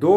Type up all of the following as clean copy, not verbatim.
2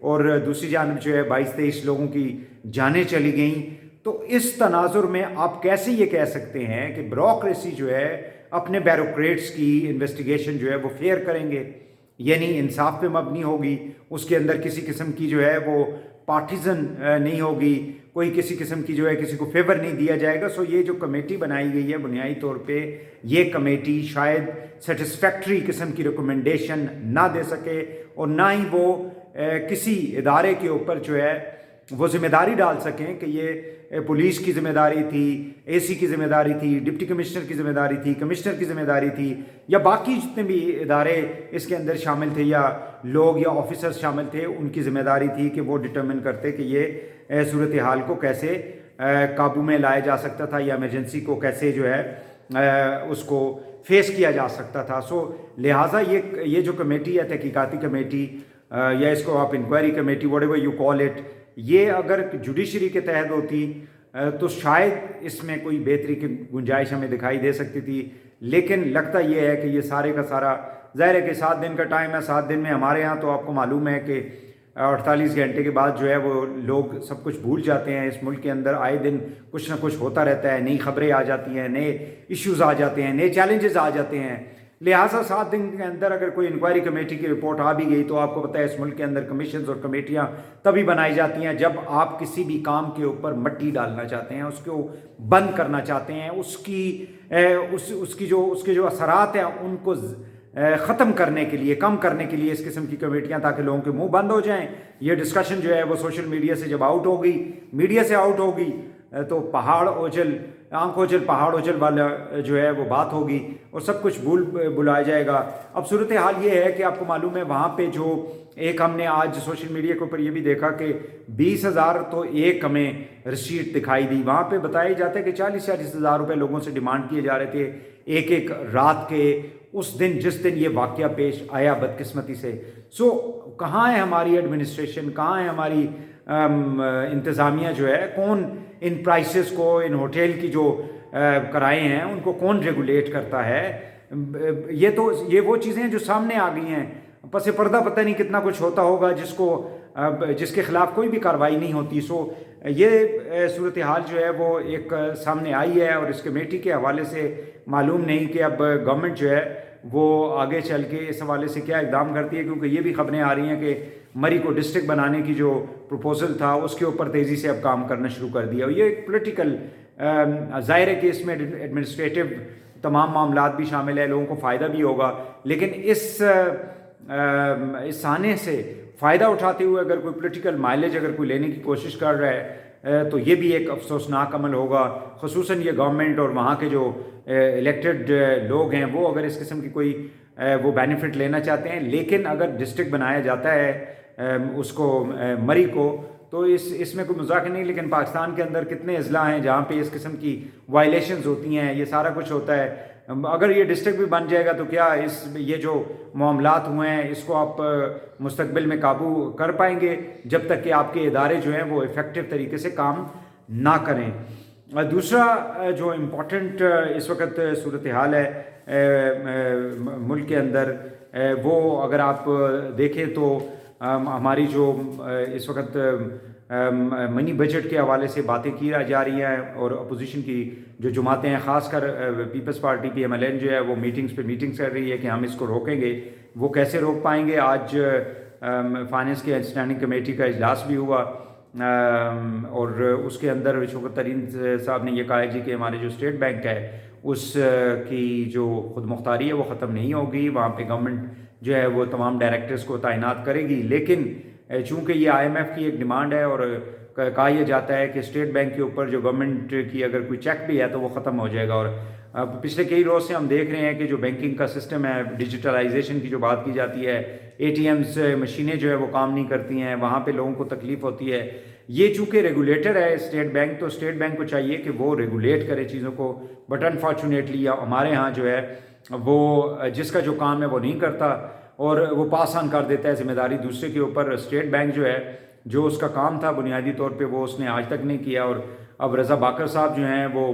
اور دوسری جانب جو ہے 22-23 لوگوں کی جانیں چلی گئیں. تو اس تناظر میں آپ کیسے یہ کہہ سکتے ہیں کہ بیوروکریسی جو ہے اپنے بیوروکریٹس کی انویسٹیگیشن جو ہے وہ فیئر کریں گے، یعنی انصاف پہ مبنی ہوگی، اس کے اندر کسی قسم کی جو ہے وہ پارٹیزن نہیں ہوگی، کوئی کسی قسم کی جو ہے کسی کو فیور نہیں دیا جائے گا. سو یہ جو کمیٹی بنائی گئی ہے بنیادی طور پہ یہ کمیٹی شاید سیٹسفیکٹری قسم کی ریکمنڈیشن نہ دے سکے، اور نہ ہی وہ کسی ادارے کے اوپر جو ہے وہ ذمہ داری ڈال سکیں کہ یہ پولیس کی ذمہ داری تھی، اے سی کی ذمہ داری تھی، ڈپٹی کمشنر کی ذمہ داری تھی، کمشنر کی ذمہ داری تھی، یا باقی جتنے بھی ادارے اس کے اندر شامل تھے یا لوگ یا آفیسرز شامل تھے ان کی ذمہ داری تھی کہ وہ ڈٹرمن کرتے کہ یہ صورتحال کو کیسے قابو میں لایا جا سکتا تھا یا ایمرجنسی کو کیسے جو ہے اس کو فیس کیا جا سکتا تھا. سو لہٰذا یہ جو کمیٹی ہے تحقیقاتی کمیٹی یا اس کو آپ inquiry committee whatever you call it, یہ اگر جوڈیشری کے تحت ہوتی تو شاید اس میں کوئی بہتری کی گنجائش ہمیں دکھائی دے سکتی تھی. لیکن لگتا یہ ہے کہ یہ سارے کا سارا ظاہر ہے کہ 7 دن کا ٹائم ہے. 7 دن میں ہمارے ہاں تو آپ کو معلوم ہے کہ 48 گھنٹے کے بعد جو ہے وہ لوگ سب کچھ بھول جاتے ہیں. اس ملک کے اندر آئے دن کچھ نہ کچھ ہوتا رہتا ہے، نئی خبریں آ جاتی ہیں، نئے ایشوز آ جاتے ہیں، نئے چیلنجز آ جاتے ہیں. لہٰذا 7 دن کے اندر اگر کوئی انکوائری کمیٹی کی رپورٹ آ بھی گئی تو آپ کو پتہ ہے اس ملک کے اندر کمیشنز اور کمیٹیاں تبھی بنائی جاتی ہیں جب آپ کسی بھی کام کے اوپر مٹی ڈالنا چاہتے ہیں، اس کو بند کرنا چاہتے ہیں، اس کے جو اثرات ہیں ان کو ختم کرنے کے لیے، کم کرنے کے لیے اس قسم کی کمیٹیاں، تاکہ لوگوں کے منہ بند ہو جائیں. یہ ڈسکشن جو ہے وہ سوشل میڈیا سے جب آؤٹ ہوگی، میڈیا سے آؤٹ ہوگی تو آنکھ اوجل پہاڑ اوجل والا جو ہے وہ بات ہوگی اور سب کچھ بلایا جائے گا. اب صورتحال یہ ہے کہ آپ کو معلوم ہے وہاں پہ جو ایک ہم نے آج سوشل میڈیا کے اوپر یہ بھی دیکھا کہ 20,000 تو ایک ہمیں رسیٹ دکھائی دی. وہاں پہ بتایا جاتا ہے کہ 40,000 ہزار روپے لوگوں سے ڈیمانڈ کیے جا رہے تھے ایک رات کے، اس دن جس دن یہ واقعہ پیش آیا بدقسمتی سے. سو کہاں ہے ہماری ایڈمنسٹریشن، کہاں ہے ہماری انتظامیہ جو ہے، کون ان پرائسز کو، ان ہوٹل کی جو کرائے ہیں ان کو کون ریگولیٹ کرتا ہے؟ یہ وہ چیزیں ہیں جو سامنے آ گئی ہیں. پس پردہ پتہ نہیں کتنا کچھ ہوتا ہوگا جس کے خلاف کوئی بھی کارروائی نہیں ہوتی. سو یہ صورتحال جو ہے وہ ایک سامنے آئی ہے، اور اس کمیٹی کے حوالے سے معلوم نہیں کہ اب گورنمنٹ جو ہے وہ آگے چل کے اس حوالے سے کیا اقدام کرتی ہے، کیونکہ یہ بھی خبریں آ رہی ہیں کہ مری کو ڈسٹرکٹ بنانے کی جو پروپوزل تھا اس کے اوپر تیزی سے اب کام کرنا شروع کر دیا. اور یہ ایک پولیٹیکل ظاہر ہے کہ اس میں ایڈمنسٹریٹو تمام معاملات بھی شامل ہیں، لوگوں کو فائدہ بھی ہوگا، لیکن اس آنے سے فائدہ اٹھاتے ہوئے اگر کوئی پولیٹیکل مائلیج اگر کوئی لینے کی کوشش کر رہا ہے تو یہ بھی ایک افسوسناک عمل ہوگا. خصوصاً یہ گورنمنٹ اور وہاں کے جو الیکٹڈ لوگ ہیں وہ اگر اس قسم کی کوئی وہ بینیفٹ لینا چاہتے ہیں. لیکن اگر ڈسٹرکٹ بنایا جاتا ہے اس کو مری کو تو اس میں کوئی مذاق نہیں. لیکن پاکستان کے اندر کتنے اضلاع ہیں جہاں پہ اس قسم کی وائلیشنز ہوتی ہیں، یہ سارا کچھ ہوتا ہے. اگر یہ ڈسٹرکٹ بھی بن جائے گا تو کیا یہ جو معاملات ہوئے ہیں اس کو آپ مستقبل میں قابو کر پائیں گے جب تک کہ آپ کے ادارے جو ہیں وہ افیکٹو طریقے سے کام نہ کریں. دوسرا جو امپورٹنٹ اس وقت صورتحال ہے ملک کے اندر وہ اگر آپ دیکھیں تو ہماری جو اس وقت منی بجٹ کے حوالے سے باتیں کی جا رہی ہیں، اور اپوزیشن کی جو جماعتیں ہیں خاص کر پیپلز پارٹی PMLN جو ہے وہ میٹنگز پہ میٹنگز کر رہی ہے کہ ہم اس کو روکیں گے. وہ کیسے روک پائیں گے؟ آج فائنینس کے اسٹینڈنگ کمیٹی کا اجلاس بھی ہوا اور اس کے اندر شوکت ترین صاحب نے یہ کہا ہے جی کہ ہمارے جو اسٹیٹ بینک ہے اس کی جو خود مختاری ہے وہ ختم نہیں ہوگی. وہاں پہ گورنمنٹ جو ہے وہ تمام ڈائریکٹرز کو تعینات کرے گی، لیکن چونکہ یہ IMF کی ایک ڈیمانڈ ہے اور کہا یہ جاتا ہے کہ اسٹیٹ بینک کے اوپر جو گورنمنٹ کی اگر کوئی چیک بھی ہے تو وہ ختم ہو جائے گا. اور پچھلے کئی روز سے ہم دیکھ رہے ہیں کہ جو بینکنگ کا سسٹم ہے، ڈیجیٹلائزیشن کی جو بات کی جاتی ہے، ATMs مشینیں جو ہے وہ کام نہیں کرتی ہیں، وہاں پہ لوگوں کو تکلیف ہوتی ہے. یہ چونکہ ریگولیٹر ہے اسٹیٹ بینک، تو اسٹیٹ بینک کو چاہیے کہ وہ ریگولیٹ کرے چیزوں کو، بٹ انفارچونیٹلی ہمارے ہاں جو ہے وہ جس کا جو کام ہے وہ نہیں کرتا اور وہ پاس آن کر دیتا ہے ذمہ داری دوسرے کے اوپر. اسٹیٹ بینک جو ہے جو اس کا کام تھا بنیادی طور پہ وہ اس نے آج تک نہیں کیا. اور اب رضا باکر صاحب جو ہیں وہ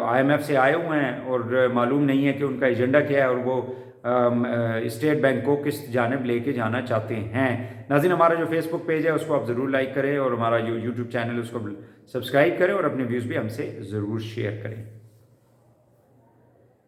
IMF سے آئے ہوئے ہیں اور معلوم نہیں ہے کہ ان کا ایجنڈا کیا ہے، اور وہ اسٹیٹ بینک کو کس جانب لے کے جانا چاہتے ہیں۔ ناظرین، ہمارا جو فیس بک پیج ہے اس کو آپ ضرور لائک کریں، اور ہمارا جو یوٹیوب چینل ہے اس کو سبسکرائب کریں، اور اپنے ویوز بھی ہم سے ضرور شیئر کریں۔